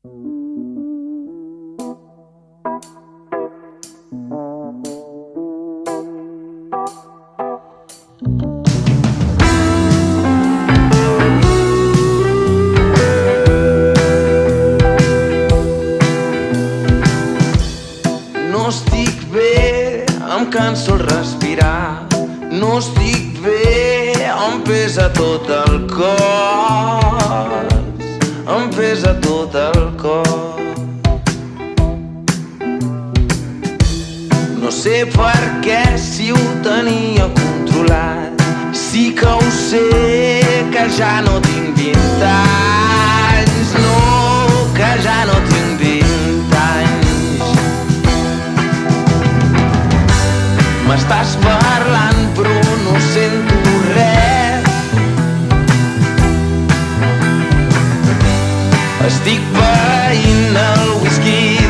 No estic bé, em canso el respirar. No estic bé, em pesa tot el cos. Em pesa tot el cos. No sé per què, si ho tenia controlat. Sí que ho sé, que ja no tinc 20 anys. No, que ja no tinc 20 anys. M'estàs parlant però no sento res. Estic veient el whisky